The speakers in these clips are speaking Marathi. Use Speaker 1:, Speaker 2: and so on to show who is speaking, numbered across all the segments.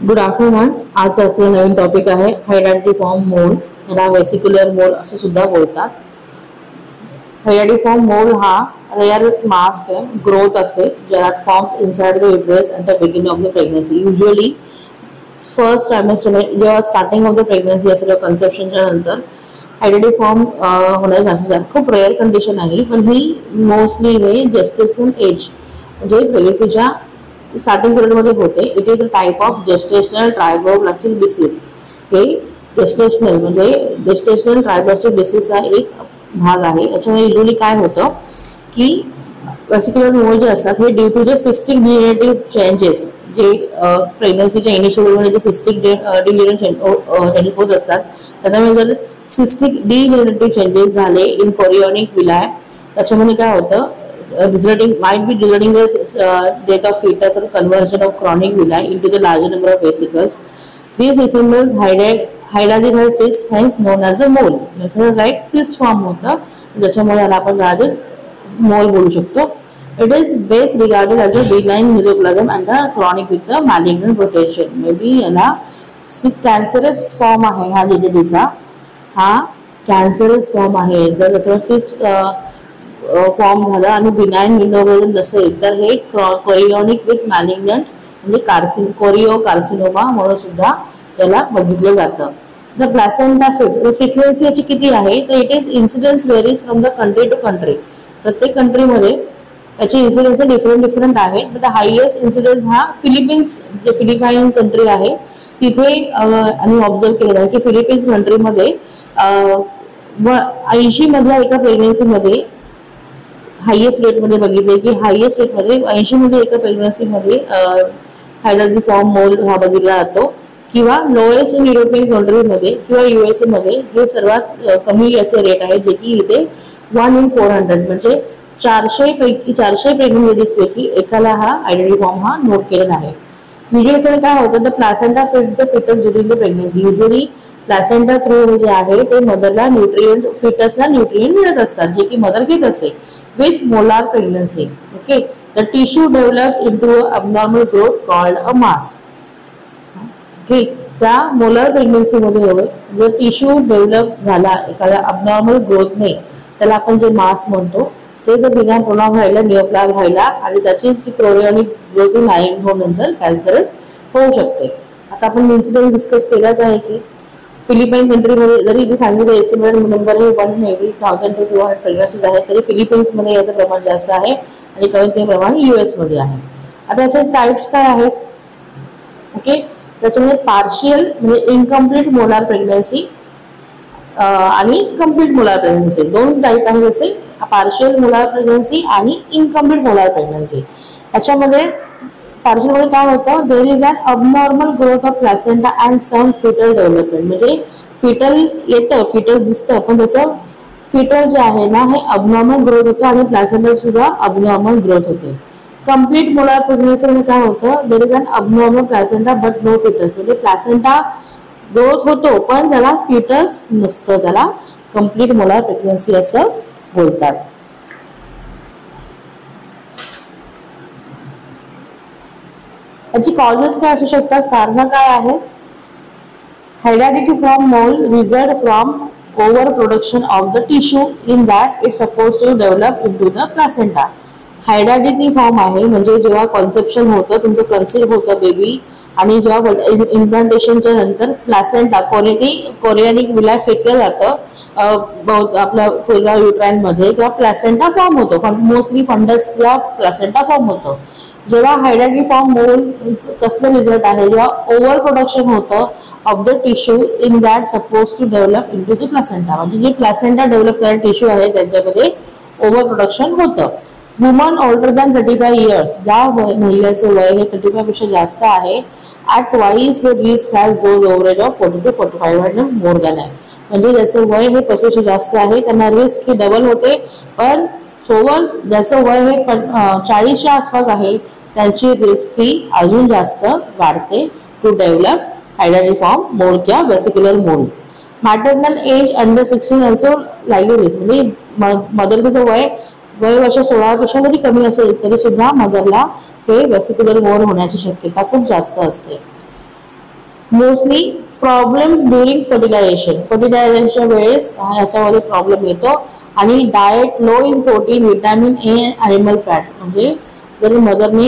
Speaker 1: Good afternoon. आज आपला नवीन टॉपिक आहे हायडॅटिफॉर्म मोल्ड. याला वेसिक्युलर मोल्ड असे सुद्धा बोलतात. हायडॅटिफॉर्म मोल्ड हा रेअर मास ग्रोथ असते ज्याला forms inside the uterus at the beginning of the pregnancy. Usually first trimester जेव्हा स्टार्टिंग ऑफ द प्रेग्नन्सी असेल किंवा कन्सेप्शनच्या नंतर हायडॅटिफॉर्म होण्याचे चान्सेस आहेत. खूप रेअर कंडिशन आहे, पण ही मोस्टली हे जेस्टेशनल एज म्हणजे प्रेग्नन्सीच्या स्टार्टिंग पिरियड मध्ये होते. It is a type of gestational trophoblastic disease. हे जेस्टेशनल म्हणजे जेस्टेशनल ट्रायब्रोप्लास्टिक डिसीजचा एक भाग आहे. याच्यामध्ये युजली काय होतं की वेसिक्युलर मोल्ड जे असतात हे due to the cystic degenerative changes जे प्रेग्नन्सीच्या इनिशियल मध्ये जे सिस्टिक चेंजेस होत असतात त्याच्यामध्ये जर सिस्टिक डिजेनरेटिव्ह चेंजेस झाले इन कोरियोनिक विलाय त्याच्यामध्ये काय होतं might be resulting the death of fetus or conversion of chronic villi into the larger number of vesicles. These assembled hydatid cysts hence known as a mole. मतलब like cyst form होता ज्याच्यामुळे याला आपण मोल बोलू शकतो. It is best regarded as a benign mesoplasm and a chronic with the malignant potential. Maybe याला cancerous form आहे हा डिजीजचा. हा cancerous form आहे. जर त्याच्यावर cyst फॉर्म झाला आणि बिनाइन विंडोवर्जन नसेल तर हे कोरियोनिक विथ मॅलिग्नंट म्हणजे कोरिओ कार्सिनोमा म्हणून सुद्धा याला बघितलं जातं. द प्लॅसेंटा फ्रिक्वेन्सी याची किती आहे तर it is incidence varies from the country to country. प्रत्येक कंट्रीमध्ये याची इन्सिडेन्स डिफरंट आहे. बट द हायएस्ट इन्सिडेन्स हा फिलिपिन्स जे फिलिपाईन कंट्री आहे तिथे आणि ऑब्झर्व केलेलं आहे की फिलिपिन्स कंट्रीमध्ये 80 मधल्या एका प्रेग्नन्सीमध्ये हायएस्ट रेट मध्ये बघितले की हायएस्ट रेट मध्ये 80 मध्ये एका प्रेग्नन्सी मध्ये हायडॅटिफॉर्म मोल्ड हा बघितला जातो. किंवा लोएस्ट इन युरोपियन कंट्रीमध्ये किंवा USA मध्ये हे सर्वात कमी असे रेट आहे जे की इथे 1 in 400 म्हणजे 400 प्रेग्नंट लेडीज पैकी एकाला हा हायडॅटिफॉर्म हा नोट केलेला आहे. युजली काय होतं the placenta feeds the foetus during the pregnancy. Usually placenta through जे आहे ते मदरला न्यूट्रिएंट फिटसला न्यूट्रिएंट मिळत असतात जे की मदर घेत असते. With molar pregnancy, okay, the tissue develops into an abnormal growth called a mass. Okay, त्या मोलर प्रेग्नन्सी मध्ये जर टिश्यू डेव्हलप झाला एखाद्या अबनॉर्मल ग्रोथने त्याला आपण जे मास म्हणतो ते जर बिना प्रोलॉंग व्हायला निओप्लाग व्हायला आणि त्याचीच ती कोरियोनिक ग्रोथ लाईन होऊनंतर कॅन्सरस होऊ शकते. आता आपण इन्सिडेंट डिस्कस केलाच आहे की फिलिपाईन कंट्रीमध्ये जरी इथे सांगितलं एस्टिमेटेड नंबर हे 1 in every 1000 to 200 प्रेग्नन्सीज आहे तरी फिलिपाईन्समध्ये याचं प्रमाण जास्त आहे आणि कमी कमी प्रमाण US मध्ये आहे. आता याचे टाइप्स काय आहेत ओके त्याच्यामध्ये पार्शियल म्हणजे इनकम्प्लीट मोलार प्रेग्नन्सी आणि कंप्लीट मोलार प्रेग्नन्सी दोन टाइप आहेत त्याचे पार्शियल मोलार प्रेग्नन्सी आणि इनकम्प्लीट मोलार प्रेग्नन्सी. याच्यामध्ये पार्शियल मध्ये काय होतं there is an abnormal growth of placenta and some foetal development म्हणजे फिटल येतं फिटस दिसतं पण त्याचं फिटल जे आहे ना हे अबनॉर्मल ग्रोथ होतं आणि प्लॅसेंटा सुद्धा अबनॉर्मल ग्रोथ होते. कंप्लीट मोलार प्रेग्नन्सी मध्ये काय होतं there is an abnormal placenta but no foetus म्हणजे प्लॅसेंटा ग्रोथ होतो पण त्याला फिटस नसतं. त्याला कंप्लीट मोलार प्रेग्नन्सी असं बोलतात. याची कॉजेस काय असू शकतात कारण काय आहेत hydatidiform mould result from over production of the tissue in that it suppose to develop into the placenta. Hydatidiform आहे म्हणजे जेव्हा कन्सेप्शन होतं तुमचं कन्सीव्ह होतं बेबी आणि जेव्हा इम्प्लांटेशनच्या नंतर प्लॅसेंटा कोरियोनिक विलाय फेकलं जातं आपल्या पहिल्या युट्राइन मध्ये तेव्हा प्लॅसेंटा फॉर्म होतो. मोस्टली फंडसला प्लॅसेंटा फॉर्म होतो. जेव्हा हायडॅटिफॉर्म मोल्ड कसलं रिझल्ट आहे जेव्हा ओव्हर प्रोडक्शन होतं of the tissue in that suppose to develop into the placenta म्हणजे जे प्लॅसेंटा डेव्हलप करणारे टिश्यू आहे त्याच्यामध्ये ओव्हर प्रोडक्शन होतं. वुमन ऑल्डर दॅन 35 years ज्या महिलेचं वय हे 35 पेक्षा जास्त आहे at twice the risk has those over age of 40 to 45 and more than आहे म्हणजे ज्याचं वय हे 35 जास्त आहे त्यांना रिस्क ही डबल होते. पण सोबत ज्याचं वय हे 40च्या आसपास आहे त्यांची रिस्क ही अजून जास्त वाढते टू डेव्हलप हायडॅटिफॉर्म मोल्ड किंवा vesicular mould. Maternal age under 16 also likely risk म्हणजे मदरचं वय वर्ष 16 पेक्षा जरी कमी असेल तरी सुद्धा मदरला हे वेसिक्युलर मोल्ड होण्याची शक्यता खूप जास्त असते. मोस्टली प्रॉब्लेम्स ड्युरिंग फर्टिलायझेशनच्या वेळेस ह्याच्यामध्ये प्रॉब्लेम येतो. आणि diet low in protein, vitamin A, animal fat. म्हणजे जर मदरने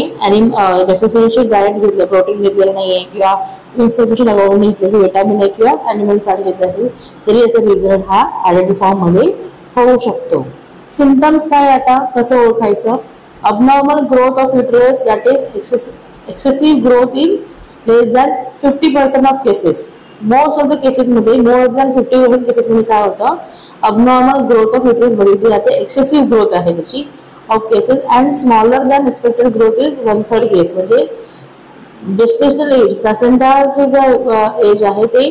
Speaker 1: डेफिशियन्सी डाएट घेतलं, प्रोटीन घेतलेलं नाहीये किंवा इन्सफिशियंट अमाऊंट घेतलं, विटॅमिन ए किंवा ॲनिमल फॅट घेतलं असेल तरी याचा रिझल्ट हा ॲलर्जी फॉर्म मध्ये होऊ शकतो. सिम्पटम्स काय, आता कसं ओळखायचं? abnormal growth of uterus, that is excessive growth in less than 50% of cases. Most of the cases मध्ये, more than 50% cases मध्ये काय होतं, abnormal growth of uterus बघितली जाते, excessive growth आहे त्याची of cases, and smaller than expected growth is 1/3 case. म्हणजे जेस्टेशनल एज, प्लॅसेंटाचे जे एज आहे ते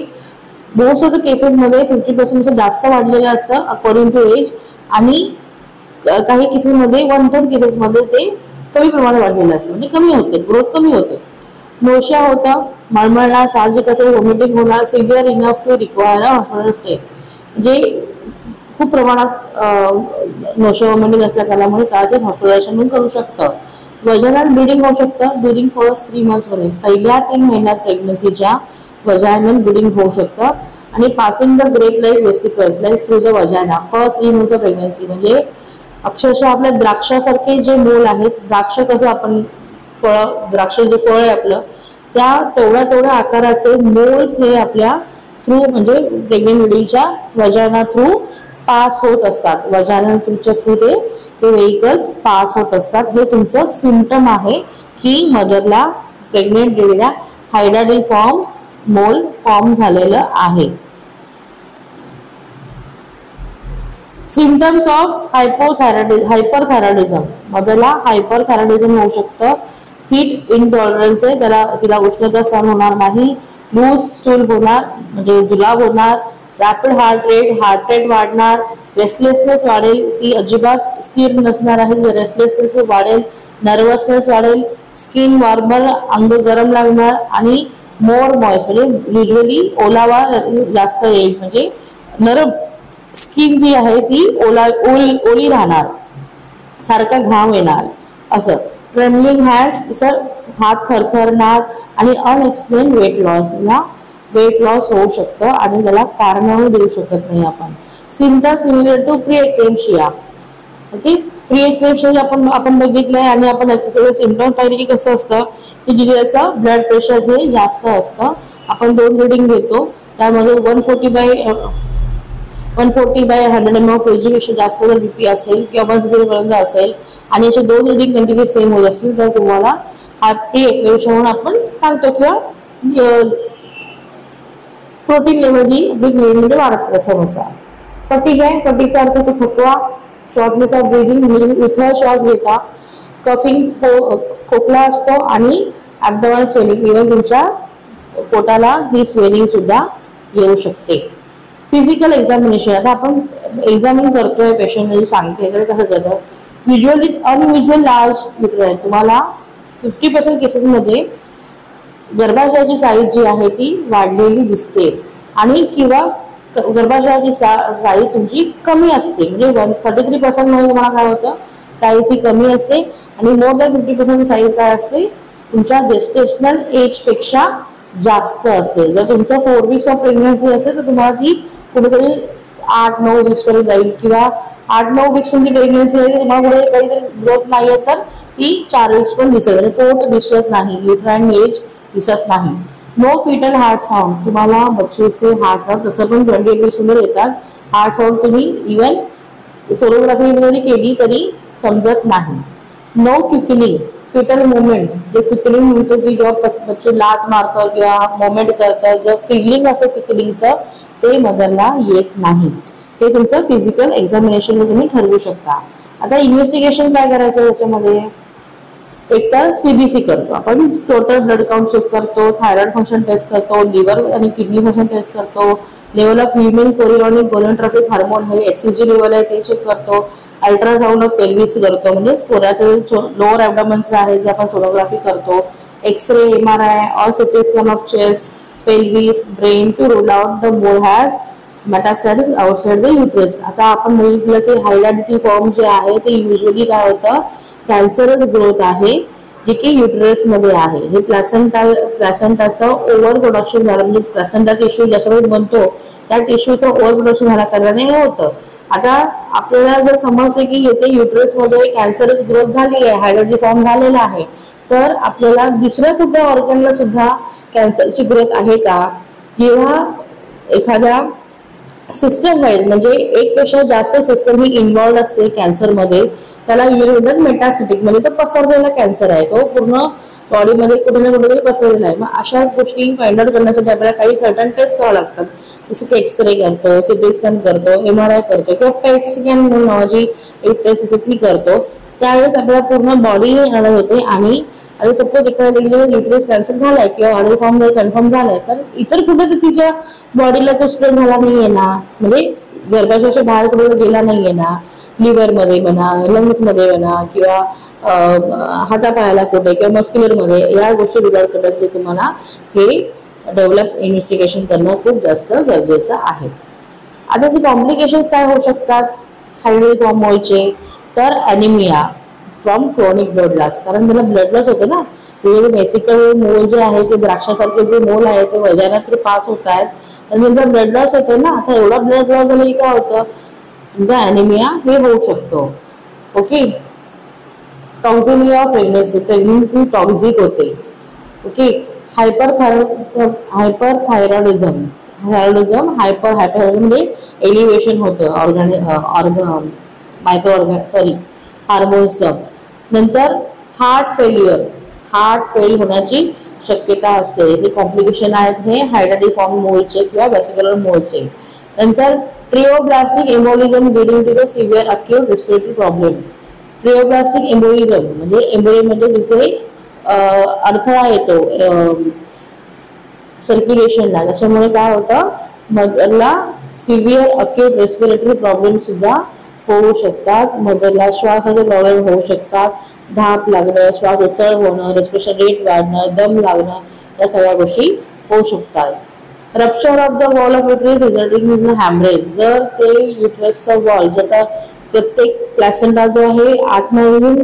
Speaker 1: मोस्ट ऑफ द केसेस मध्ये 50% जास्त वाढलेलं असतं अकॉर्डिंग टू एज, आणि काही केसेसमध्ये 1/3 केसेसमध्ये ते कमी प्रमाणात वाढलेलं असतं, म्हणजे कमी होते, ग्रोथ कमी होते. नोशिया होतं, मळमळणार, साहजिक असेल, व्हॉमिटिंग होणार, severe enough to require a hospital stay. म्हणजे खूप प्रमाणात नोशिया व्हॉमिटिंग असल्या कारणामुळे काळात हॉस्पिटलायझेशन पण करू शकतं. वजायनल ब्लिडिंग होऊ शकतं ड्युरिंग फर्स्ट 3 months मध्ये, पहिल्या 3 महिन्यात प्रेग्नन्सीच्या वजायनल ब्लिडिंग होऊ शकतं. आणि passing the grape like vesicles like through the vagina first 3 months of pregnancy. म्हणजे अक्षरशः आपल्या द्राक्षासारखे जे मोल आहेत, द्राक्ष कसं आपण द्राक्ष जे फळ आहे आपलं, त्या तेवढ्या आकाराचे मोल्स हे आपल्या थ्रू, म्हणजे प्रेग्नेंट लेडीच्या वजायना थ्रू पास होत असतात. वजायना थ्रूच्या थ्रू ते व्हेइकल्स पास होत असतात. हे तुमचं सिम्पटम आहे की मदरला, प्रेग्नेंट लेडीला हायड्राटिल फॉर्म मोल फॉर्म झालेलं आहे. Symptoms of hyperthyroidism. मदरला हायपरथायरॉइडिझम होऊ शकतं. हीट इनटॉलरन्स आहे, तिला उष्णता सहन होणार नाही. लूज स्टूल होणार, म्हणजे जुलाब होणार. रॅपिड हार्ट रेट वाढणार. रेस्टलेसनेस वाढेल, ती अजिबात स्थिर नसणार आहे, रेस्टलेसनेस वाढेल. नर्वसनेस वाढेल. स्किन वॉर्मर, अंग गरम लागणार. आणि मोर मॉइस्ट, म्हणजे युजली ओलावा जास्त येईल, म्हणजे नरम स्किन जी आहे ती ओली राहणार, सारखा घाम येणार असं. ट्रेमलिंग हँड्स, हात थरथरणार. आणि अनएक्सप्लेन वेट लॉस होऊ शकतं आणि त्याला कारणही देऊ शकत नाही आपण. Symptoms similar to preeclampsia. Okay, preeclampsia आपण बघितलंय आणि आपण सिम्पटम पाहिले की कसं असतं की जिथं ब्लड प्रेशर हे जास्त असतं. आपण 2 रीडिंग घेतो, त्यामध्ये 140/100 ml पेक्षा जास्त जर बीपी असेल किंवा 160 पर्यंत असेल आणि असे 2 रीडिंग कंटिन्यू सेम होत असतील तर तुम्हाला हा प्री-एक्लेम्पशिया म्हणून आपण सांगतो. किंवा प्रोटीन लेवल जी मध्ये वाढत प्रथमचा. फटीग आहे, फटीगचा अर्थ तो थकवा, शॉर्टनेस ऑफ ब्रीदिंग, म्हणजे उथळ श्वास घेता, कफिंग, खोकला असतो, आणि ॲब्डोमेनल स्वेलिंग, इव्हन तुमच्या पोटाला ही स्वेलिंग सुद्धा येऊ शकते. फिजिकल एक्झामिनेशन, आता आपण एक्झामिन करतोय पेशंट, सांगते तर कसं करतात, युजली अनयुज्युअल लार्ज युटर आहे. तुम्हाला 50% केसेसमध्ये गर्भाशयाची साईज जी आहे ती वाढलेली दिसते, आणि किंवा गर्भाशयाची साईज तुमची कमी असते. म्हणजे 33% मध्ये तुम्हाला काय होतं, साईज ही कमी असते. आणि मोर दॅन 50% साईज काय असते, तुमच्या जेस्टेशनल एज पेक्षा जास्त असते. जर तुमचं 4 weeks ऑफ प्रेग्नन्सी असेल तर तुम्हाला ती कुठेतरी 8-9 weeks पर्यंत जाईल, किंवा 8-9 weeks तुमची प्रेग्नन्सी आहे, तुम्हाला कुठे काहीतरी ग्रोथ नाहीये तर ती 4 weeks पण दिसेल, म्हणजे पोट दिसत नाही, युट्राइन एज दिसत नाही. नो फिटल हार्ट साऊंड, तुम्हाला बच्चूचे हार्ट राऊंड तसं पण 28 weeks मध्ये येतात. हार्ट साऊंड तुम्ही इव्हन सोनोग्राफी जरी केली तरी समजत नाही. नो क्विकनिंग, फिटल मुवमेंट, जे क्विकनिंग म्हणतो की जेव्हा बच्चे लात मारतात किंवा मुवमेंट करतात, जेव्हा फिलिंग असं क्विकनिंगचं ते मदरला येत नाही. हे तुमचं फिजिकल एक्झामिनेशन मध्ये तुम्ही ठरवू शकता. आता इन्व्हेस्टिगेशन काय करायचं याच्यामध्ये, एक तर सीबीसी करतो आपण, टोटल ब्लड काउंट चेक करतो, थायरॉइड फंक्शन टेस्ट करतो, लिव्हर आणि किडनी फंक्शन टेस्ट करतो, level of human chorionic gonadotropic hormone हे एससीजी लेवल आहे ते चेक करतो, अल्ट्रासाउंड ऑफ पेल्विस करतो, म्हणजे पोटाचं लोअर ॲब्डोमेनचं आहे जे आपण सोनोग्राफी करतो, एक्सरे, MRI और CT scan of chest, pelvis, brain to rule out the mole has metastasis outside the uterus. आता आपण बघितलं की हायड्राटिल फॉर्म जे आहे ते युजली काय होतं, कॅन्सरस ग्रोथ आहे जे की युटरस मध्ये आहे. हे प्लॅसेंटाचं ओव्हर प्रोडक्शन झालं, म्हणजे प्लॅसेंटा टिश्यू ज्याच्यामध्ये बनतो त्या टिश्यूचं ओव्हर प्रोडक्शन झाल्या कारणाने हे होतं. आता आपल्याला जर समजते की येथे युटरस मध्ये कॅन्सरस ग्रोथ झाली आहे, हायड्रोजी फॉर्म झालेला आहे, तर आपल्याला दुसऱ्या कुठल्या ऑर्गनला सुद्धा कॅन्सरची ग्रोथ आहे का, किंवा एखाद्या सिस्टम वाईज म्हणजे एक पेक्षा जास्त सिस्टम ही इन्व्हॉल्व असते कॅन्सरमध्ये, त्याला म्हणतात मेटासिटिक, म्हणजे तो पसरलेला कॅन्सर आहे, तो पूर्ण बॉडीमध्ये कुठे ना कुठेतरी पसरलेला आहे. मग अशा गोष्टी फाइंड आउट करण्यासाठी आपल्याला काही सर्टन टेस्ट करावे लागतात, जसं की एक्सरे करतो, सिटी स्कॅन करतो, MRI करतो, किंवा पेट स्कॅन म्हणून नावाची एक टेस्ट असते ती करतो. त्यावेळेस आपल्याला पूर्ण बॉडी अनालाइज होते. आणि आता सपोज एखाद्या युटरस कॅन्सर झालाय किंवा ऑर्डर फॉर्म जर कन्फर्म झालाय, तर इतर कुठे तर तिच्या बॉडीला तो स्प्रेड झाला नाहीये ना, म्हणजे गर्भाशयाच्या बाहेर कुठे गेला नाहीये ना, लिव्हर मध्ये म्हणा, लंग्स मध्ये म्हणा, किंवा हातापायाला कुठे, किंवा मस्क्युलर मध्ये, या गोष्टी रिगार्ड करण्यासाठी तुम्हाला हे डेव्हलप इन्व्हेस्टिगेशन करणं खूप जास्त गरजेचं आहे. आता ती कॉम्प्लिकेशन्स काय होऊ शकतात हायड्रोजी फॉर्म मोलचे, तर anaemia from chronic blood loss, कारण त्याला ब्लड लॉस होते ना. बेसिकल मोल जे आहे ते द्राक्षासारखे जे मोल आहे ते वजाना थ्रू पास होत आहेत, आणि त्यांचा ब्लड लॉस होतो ना. आता एवढा ब्लड लॉस झाला की काय होतं, तुमचा अॅनिमिया हे होऊ शकतो. ओके. टॉक्झेमिया ऑफ प्रेग्नन्सी टॉक्झिक होते. ओके. हायपरथायरॉइडिझम म्हणजे एलिव्हेशन होतं मायक्रो हार्मोन्सचं. नंतर हार्ट फेल होण्याची शक्यता असते. जे कॉम्प्लिकेशन आहेत हे हायड्रोजी फॉर्म मोलचे किंवा वेसिक्युलर मोलचे. नंतर trophoblastic embolism leading to the severe acute respiratory problem. Trophoblastic embolism म्हणजे जिथे अडथळा येतो सर्क्युलेशनला, त्याच्यामुळे काय होतं, मदरला सिव्हिअर अक्यूट रेस्पिरेटरी प्रॉब्लेम सुद्धा होऊ शकतात. मदरला श्वासाचे प्रॉब्लेम होऊ शकतात, धाप लागणं, श्वास उथळ होणं, रेस्पिरेशन रेट वाढणं, दम लागणं, या सगळ्या गोष्टी होऊ शकतात. Rupture of the wall of uterus resulting in haemorrhage. जर ते युटरसचा वॉल, जर प्रत्येक प्लॅसेंटा जो आहे आतमधून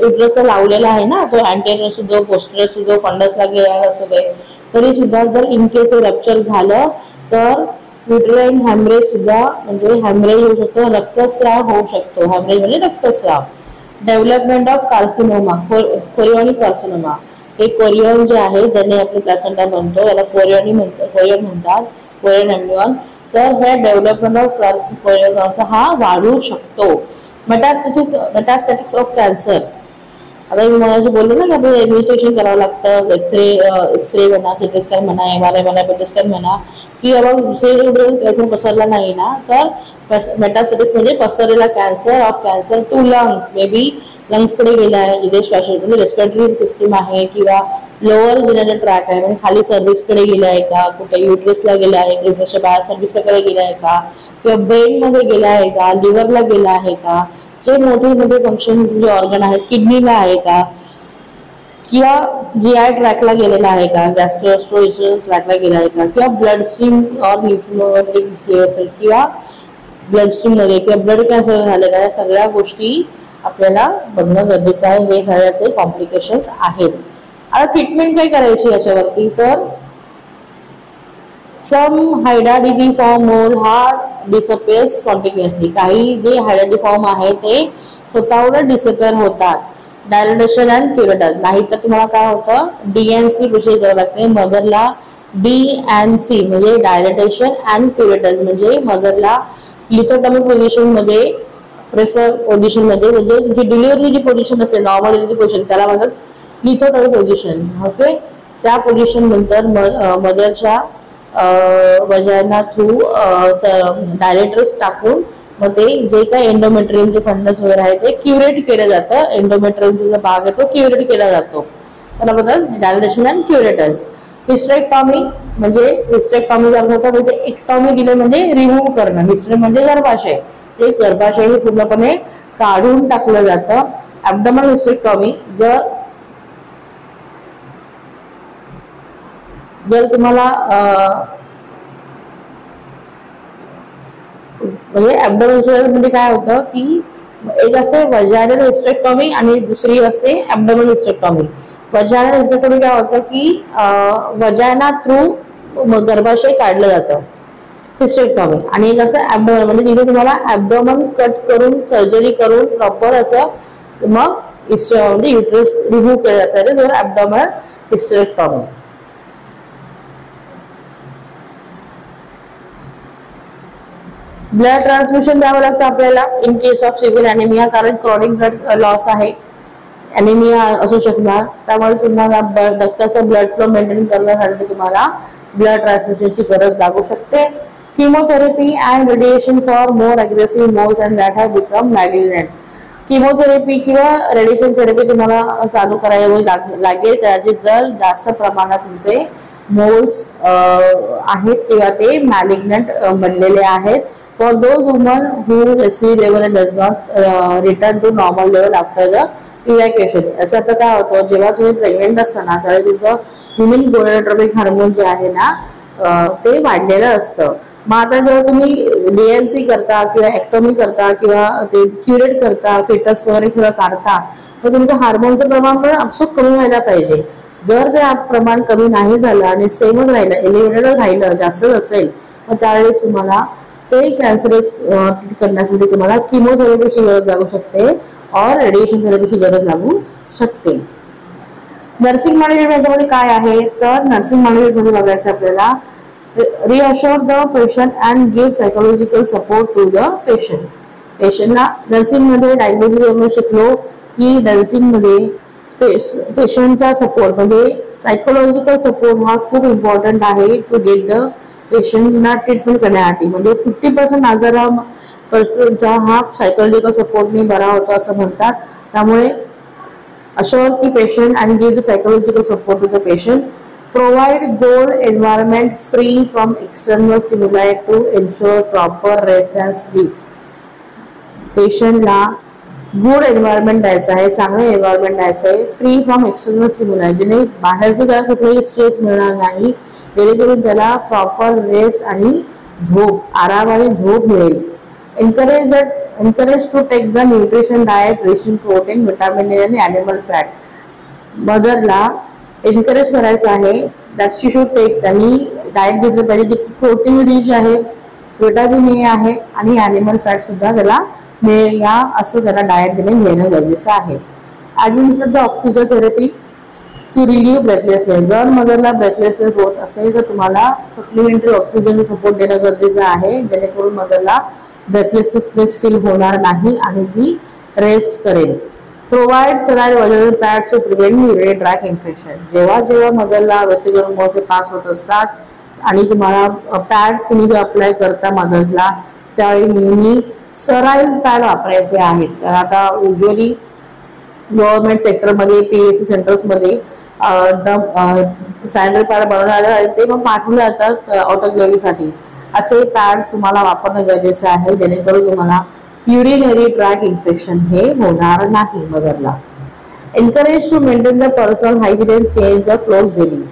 Speaker 1: युटरसला लावलेला आहे ना, तो अँटेरियर सुद्धा, पोस्टेरियर सुद्धा, फंडसला गेलेला असू दे, तरी सुद्धा जर इन केस हे रप्चर झालं तर युटराईन हॅमरेज सुद्धा, म्हणजे हॅमरेज होऊ शकतो, रक्तस्राव होऊ शकतो. हॅमरेज म्हणजे रक्तस्राव. Development of carcinoma, chorionic carcinoma. हे कोरियन जे आहे ज्याने आपले प्लॅसेंटा बनतो, याला कोरियन म्हणतात, कोरियन एम्ब्रियॉन. तर हे डेव्हलपमेंट ऑफ कोरियन हा वाढू शकतो. मेटास्टॅटिक्स ऑफ कॅन्सर. आता मी मला बोललो ना की आपल्याला इन्व्हेस्टिगेशन करावं लागतं, एक्सरे म्हणा, सिटी स्कॅन म्हणा, MRI म्हणा, पेट स्कॅन म्हणा, की बाबा कॅन्सर पसरला नाही ना, तर मेटास्टॅटिक्स म्हणजे पसरलेला कॅन्सर टू लंग्स, बेबी लंग्सकडे गेला आहे, जिथे म्हणजे रेस्पिरेटरी सिस्टीम आहे, किंवा लोअर जेनेटल ट्रॅक आहे, म्हणजे खाली सर्व्हिक्सकडे गेला आहे का, कुठे युटरसला गेला आहे, युटरसच्या बाहेर सर्व्हिक्सकडे गेला आहे का, किंवा ब्रेन मध्ये गेला आहे का, लिव्हरला गेला आहे का, जे मोठे फंक्शन जे ऑर्गन आहेत, किडनीला आहे का, किंवा GI ट्रॅकला गेलेला आहे का, गॅस्ट्रोइन्टेस्टाइनल ट्रॅकला गेला आहे का, किंवा blood stream or lymph cells किंवा ब्लड स्ट्रीम मध्ये, किंवा ब्लड कॅन्सर झाले का, या सगळ्या गोष्टी आपल्याला बघणं गरजेचं आहे. हे सगळ्याचे कॉम्प्लिकेशन्स आहेत. आता ट्रीटमेंट काय करायची याच्यावरती, तर सम हायड्रोजी फॉर्म मोल हा डिसअपियर्स कॉन्टिन्युअसली. काही जे हायड्रोजी फॉर्म आहे ते स्वतःवर डिसअपियर होतात. Dilatation and curettage. नाही तर तुम्हाला काय होतं, DNC प्रोसेस करावं लागते मदरला. DNC म्हणजे डायलेटेशन अँड क्युरेटस, म्हणजे मदरला लिथोटॉमी पोझिशन मध्ये, प्रेफर पोझिशन मध्ये, म्हणजे तुमची डिलिव्हरी जी पोझिशन असते, नॉर्मल डिलिव्हरी पोझिशन, त्याला म्हणतात लिथोटॉमी पोझिशन. ओके. त्या पोझिशन नंतर मदरच्या वजाना थ्रू डायलेटर्स टाकून मग ते जे काही एंडोमेट्रियमचे फंडस वगैरे आहे ते क्युरेट केलं जातं. एंडोमेट्रियमचा जो भाग आहे तो क्युरेट केला जातो, त्याला बोलतात डायलेटेशन अँड क्युरेटस. हिस्टेरेक्टॉमी म्हणजे हिस्टेरेक्टॉमी जर होतं तिथे एक्टॉमी दिले म्हणजे रिमूव्ह करणं. हिस्टेरे म्हणजे गर्भाशय, ते गर्भाशय हे पूर्णपणे काढून टाकलं जातं. ॲब्डोमिनल हिस्टेरेक्टॉमी जर तुम्हाला म्हणजे ॲब्डोमिनल म्हणजे काय होतं की एक असते वजायनल हिस्टेक्टॉमी आणि दुसरी असते ॲब्डोमिनल हिस्टेक्टॉमी. वजायनल हिस्टेक्टॉमी काय होतं की वजायना थ्रू गर्भाशय काढलं जातं हिस्टेक्टॉमी. आणि एक असं ॲब्डोमन म्हणजे तिथे तुम्हाला ॲब्डोमन कट करून सर्जरी करून प्रॉपर असं मग म्हणजे युट्रस रिमूव्ह केलं जातं जर ॲब्डोमिनल हिस्टेक्टॉमी. ब्लड ट्रान्सफ्युजन द्यावं लागतं आपल्याला in case of severe anaemia, कारण क्रॉनिक ब्लड लॉस आहे, ॲनेमिया असू शकणार. त्यामुळे तुम्हाला रक्ताचं ब्लड फ्लो मेंटेन करण्यासाठी तुम्हाला ब्लड ट्रान्सफ्युजनची गरज लागू शकते. Chemotherapy and radiation for more aggressive moles and that have become malignant. Chemotherapy किंवा रेडिएशन थेरपी तुम्हाला चालू करावी लागेल कदाचित जर जास्त प्रमाणात तुमचे मोल्स आहेत किंवा ते मॅलिग्नंट बनलेले आहेत. For those woman who HCG level does not return to normal level after the evacuation. याचा अर्थ काय होतो, जेव्हा तुम्ही प्रेग्नेंट असताना त्यावेळी तुमचं ह्युमन गोनाडोट्रोपिक हार्मोन जे आहे ना ते वाढलेलं असतं. मग आता जेव्हा तुम्ही DNC करता किंवा ॲक्टोमी करता किंवा ते क्युरेट करता फेटस वगैरे किंवा काढता तर तुमचं हार्मोनचं प्रमाण पण आपसूक कमी व्हायला पाहिजे. जर ते प्रमाण कमी नाही झालं आणि सेमच राहिलं एलिव्हेटेडच राहिलं जास्तच असेल मग त्यावेळेस तुम्हाला ते कॅन्सरस ट्रीट करण्यासाठी तुम्हाला किमोथेरपीची गरज लागू शकते और रेडिएशन थेरपीची गरज लागू शकते. नर्सिंग मॅनेजमेंट याच्यामध्ये काय आहे तर नर्सिंग मॅनेजमेंटमध्ये बघायचं आपल्याला reassure the patient and give psychological support to the patient. पेशंटला नर्सिंग मध्ये डायग्नोसिस शिकलो की नर्सिंग मध्ये पेशंटचा सपोर्ट म्हणजे सायकोलॉजिकल सपोर्ट हा खूप इम्पॉर्टंट आहे टू गेट द पेशंटला ट्रीटमेंट करण्यासाठी. म्हणजे 50% आजाराचा हा सायकोलॉजिकल सपोर्टने बरा होतो असं म्हणतात. त्यामुळे assure the patient and give the psychological support to the patient. Provide good environment free from external stimuli to ensure proper rest and sleep. पेशंटला गुड एन्व्हायरमेंट द्यायचं आहे, चांगलं एन्व्हायरमेंट द्यायचं आहे, फ्री फ्रॉम एक्सटर्नल स्टिम्युलाई, जेणे बाहेरचं त्याला कुठलाही स्ट्रेस मिळणार नाही, जेणेकरून त्याला प्रॉपर रेस्ट आणि झोप आराम आणि झोप मिळेल. Encourage to take the nutrition diet rich in protein vitamin A आणि ॲनिमल फॅट. मदरला एनकरेज करायचं आहे दॅट शी शुड टेक, त्यांनी डाएट घेतलं पाहिजे जे प्रोटीन रिच आहे, विटामिन ए आहे आणि ॲनिमल फॅट सुद्धा त्याला मिळेल या असं त्याला डाएट घेणं गरजेचं आहे. Administer the oxygen therapy to relieve breathlessness. जर मदरला ब्रेथलेसनेस होत असेल तर तुम्हाला सप्लिमेंटरी ऑक्सिजन सपोर्ट देणं गरजेचं आहे जेणेकरून मदरला ब्रेथलेसनेस फील होणार नाही आणि ती रेस्ट करेल. Provide saline vaginal pads to prevent urinary tract infection. जेव्हा मदरला वेसिकल मोसे पास होत असतात आणि तुम्हाला पॅड्स तुम्ही अप्लाय करता मदरला त्यावेळी नेहमी सराईल पॅड वापरायचे आहेत. कारण आता युजली गव्हर्नमेंट सेक्टरमध्ये PSC सेंटर्समध्ये सॅनिटरी पॅड बनवण्यात आले ते मग पाठवले जातात ऑटोग्लेव्हीसाठी. असे पॅड तुम्हाला वापरणं गरजेचं आहे जेणेकरून तुम्हाला युरिनरी ट्रॅक इन्फेक्शन हे होणार नाही मदरला. Encourage to maintain the personal hygiene and change the clothes daily.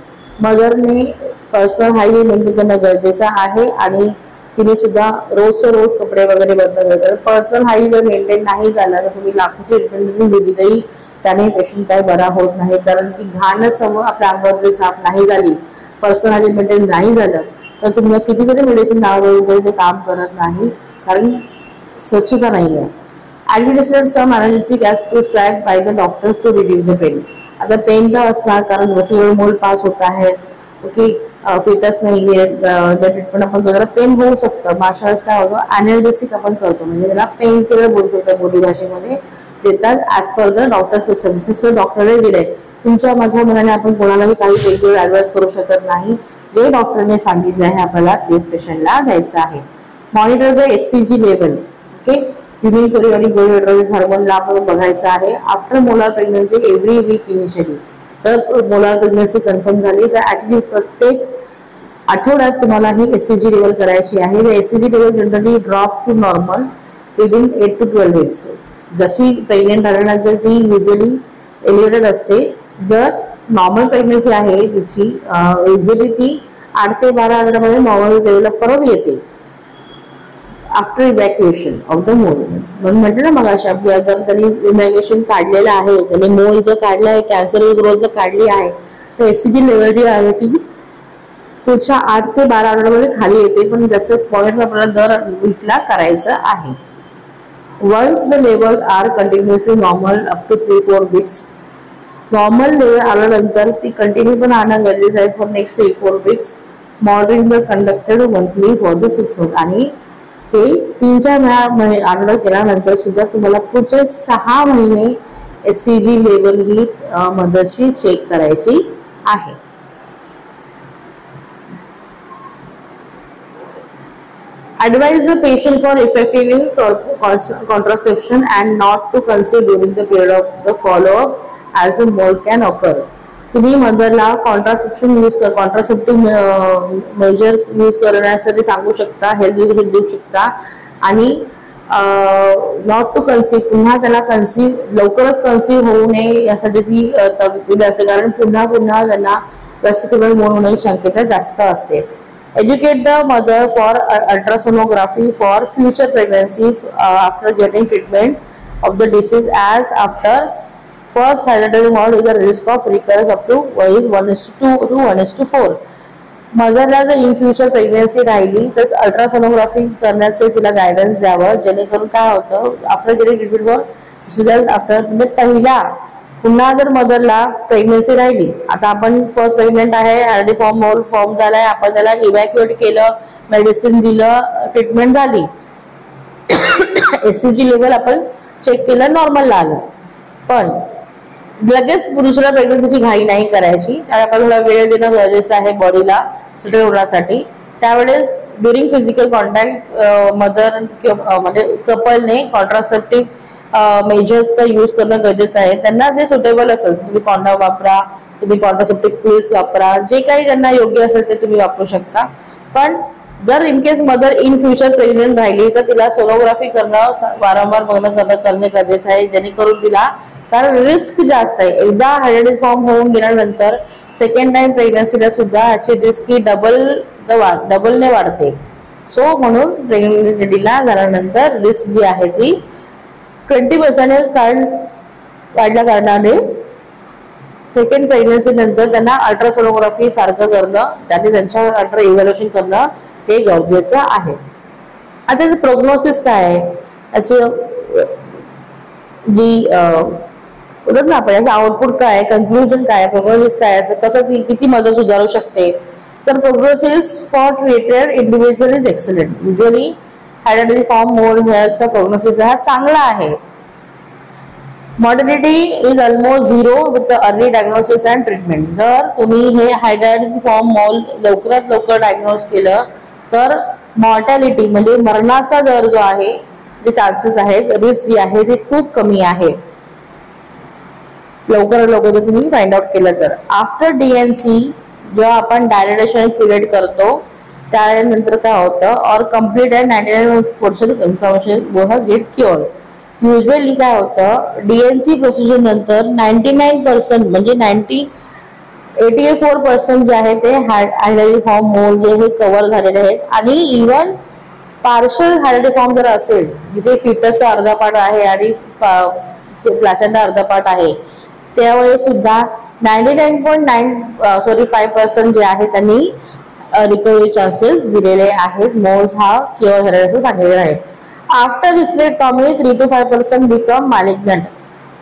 Speaker 1: मदरने पर्सनल हायजीन मेंटेन करणं गरजेचं आहे आणि तिने सुद्धा रोजच्या रोज कपडे वगैरे बदलणं गरजेचं. पर्सनल हायजीन जर मेंटेन नाही झालं तर तुम्ही लाखोची ट्रीटमेंट दिली तरी त्याने पेशंट काय बरा होत नाही, कारण की घाणच समोर आपल्या अंगावर साफ नाही झाली, पर्सनल हायजीन मेंटेन नाही झालं तर तुम्हाला कितीतरी मेडिसिन लावलं तरी ते काम करत नाही कारण स्वच्छता नाही आहे. Administrate some analgesic as prescribed by the doctors to reduce the pain. आता पेन तर असणार कारण वेसिकल मोल्ड पास होत आहेत, ओके, फिटस नाहीये, ट्रीटमेंट आपण जरा पेन होऊ शकतं. अशा वेळेस काय होतं ॲनाल्जेसिक आपण करतो म्हणजे त्याला पेन किलर बोलू शकतो बोली भाषेमध्ये देतात as per the doctor prescription. डॉक्टरने दिले तुमच्या माझ्या मनाने आपण कोणालाही काही पेन किलर ॲडवाइस करू शकत नाही. जे डॉक्टरने सांगितलं आहे आपल्याला तेच पेशंटला द्यायचं आहे. Monitor the HCG level, okay, human chorionic gonadotropic हार्मोनला आपण बघायचं आहे. After molar pregnancy every week initially. तर मोलार प्रेग्नन्सी कन्फर्म झाली तर ॲटलीस्ट प्रत्येक आठवड्यात तुम्हाला ही HCG लेवल करायची आहे. HCG level generally drop to normal within 8 to 12 weeks. जशी प्रेग्नेंट झाल्यानंतर ती युजली एलिव्हेटेड असते. जर नॉर्मल प्रेग्नन्सी आहे तिची युजली ती 8 ते 12 आठवड्यामध्ये नॉर्मल लेवलला परत येते. After evacuation of the mole. म्हणून म्हटलं ना मग अशा की अगर त्यांनी इव्हॅक्युएशन काढलेलं आहे, त्याने मोल जर काढलं आहे, कॅन्सर ग्रोथ जर काढली आहे, तर एससीजी लेवल जी आहे ती पुढच्या 8 ते 12 आठवड्यामध्ये खाली येते. पण त्याचं पॉईंट आपल्याला दर वीकला करायचं आहे. Once the level are continuously normal up to 3-4 weeks, normal level आल्यानंतर ती कंटिन्यू पण आणणं गरजेचं आहे for next 3-4 weeks. Monitoring the conducted monthly for the 6 month. आणि हे 3-4 वेळा आढळ केल्यानंतर सुद्धा तुम्हाला पुढचे 6 महिने एससीजी लेवल ही मदरची चेक करायची आहे. Advise the patient for effective contraception and not to conceive during the period of the follow-up as a mole can occur. तुम्ही मदरला कॉन्ट्रासेप्टिव्ह मेजर्स यूज करण्यासाठी सांगू शकता, हेल्थ देऊ शकता. आणि नॉट टू कन्सीव्ह, पुन्हा त्याला लवकरच कन्सीव्ह होऊ नये यासाठी ती दिली असते, कारण पुन्हा त्यांना वेस्टिक्युलर मोल होण्याची शक्यता जास्त असते. Educate the mother for ultrasonography for future pregnancies after getting treatment of the disease, as after first hereditary mole with a risk of recurrence up to is 1:2 to 1:4. मदरला जर इन फ्युचर प्रेग्नन्सी राहिली तर अल्ट्रासोनोग्राफी करण्याचे तिला गायडन्स द्यावं, जेणेकरून काय होतं after getting treatment for disease after, म्हणजे पहिला पुन्हा जर मदरला प्रेग्नन्सी राहिली, आता आपण फर्स्ट प्रेग्नेंट आहे, हेरिडिटरी मोल फॉर्म झालाय, आपण त्याला इव्हॅक्युएट केलं, मेडिसिन दिलं, ट्रीटमेंट झाली, एससीजी लेवल आपण चेक केलं, नॉर्मलला आलं, पण लगेच दुसऱ्या प्रेग्नन्सीची घाई नाही करायची. त्यामुळे आपण थोडा वेळ देणं गरजेचं आहे बॉडीला सेटल होण्यासाठी. त्यावेळेस ड्युरिंग फिजिकल कॉन्टॅक्ट मदर म्हणजे कपलने कॉन्ट्रासेप्टिव्ह मेजर्सचा यूज करणं गरजेचं आहे. त्यांना जे सुटेबल असेल, तुम्ही कॉन्डॉम वापरा, तुम्ही कॉन्ट्रासेप्टिव्ह पिल्स वापरा, जे काही त्यांना योग्य असेल ते तुम्ही वापरू शकता. पण जर in case mother in future pregnant राहिली तर तिला सोनोग्राफी करणं, वारंवार करणे गरजेचं आहे, जेणेकरून तिला, कारण रिस्क जास्त आहे. एकदा हेरिडिटरी फॉर्म होऊन गेल्यानंतर सेकंड टाइम प्रेग्नन्सीला सुद्धा याची रिस्क ही डबलने वाढते. सो म्हणून प्रेग्नन्सीला झाल्यानंतर रिस्क जी आहे ती 20% कारण वाढल्या कारणाने सेकंड प्रेग्नन्सी नंतर त्यांना अल्ट्रासोनोग्राफी सारखं करणं, त्याने त्यांच्या अल्ट्रा इव्हॅल्युएशन करणं हे गरजेचं आहे. आता प्रोग्नोसिस काय आहे, असं जी बोलत ना आपण, याचं आउटपुट काय, कन्क्लुजन काय, प्रोग्नोसिस काय, कसं किती मदत सुधारू शकते. तर prognosis for treated individual is excellent. Usually hereditary form मोल ह्याचा प्रोग्नोसिस हा चांगला आहे. Mortality is almost 0 with early diagnosis and treatment. जर तुम्ही हे हेरिडिटरी फॉर्म मोल लवकरात लवकर डायग्नोज केलं तर मॉर्टॅलिटी म्हणजे मरणाचा दर जो आहे, जे चान्सेस आहेत, रिस्क जी आहे ते खूप कमी आहे, लवकरात लवकर जर तुम्ही फाइंड आउट केलं तर. आफ्टर डीएनसी जेव्हा आपण डायलेटेशन क्युरेट करतो त्यानंतर काय होतं, or complete and 99% information will get cured. Usually काय होतं, डीएनसी प्रोसिजर नंतर 99% म्हणजे 84% जे आहे ते हेरिडिटरी फॉर्म मोल जे हे कव्हर झालेले आहेत. आणि इव्हन पार्शल हेरिडिटरी फॉर्म जर असेल, जिथे फिटसचा अर्धा पार्ट आहे आणि प्लासेंटा अर्धा पार्ट आहे, त्यावेळी सुद्धा 99.5% जे आहे त्यांनी रिकव्हरी चान्सेस दिलेले आहेत. मोल्स हा क्युअर हेरिडिटरी सांगितलेला आहे. After hysterectomy 3 to 5% become malignant.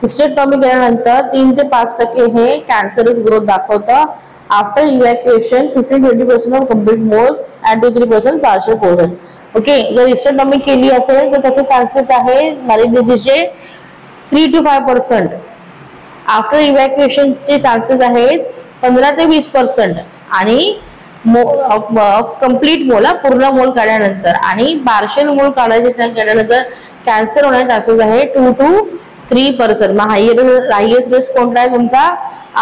Speaker 1: Hysterectomy केल्यानंतर 3 ते 5% हे कॅन्सरस ग्रोथ दाखवतं. After evacuation 15-20% of complete moles and 2-3% partial portion. Okay, जर हिस्टेरेक्टॉमी केली असेल तर त्याचे चान्सेस आहे मॅलिग्नन्सीचे 3 to 5%. आफ्टर इव्हॅक्युएशनचे चान्सेस आहेत 15 ते 20%. आणि कम्प्लीट मोल, पूर्ण मोल काढल्यानंतर, आणि पार्शियल मोल काढल्यानंतर कॅन्सर होण्याचे चान्सेस आहे 2 to 3%. मग हायएस्ट रिस्क कोणता आहे तुमचा,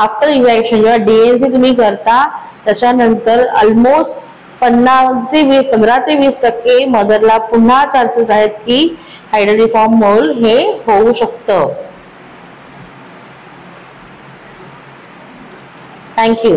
Speaker 1: आफ्टर इव्हॅक्युएशन जेव्हा डीएनसी तुम्ही करता त्याच्यानंतर ऑलमोस्ट 15 ते 20% मदरला पुन्हा चान्सेस आहेत की हेरिडिटरी फॉर्म मोल हे होऊ शकतं. थँक्यू.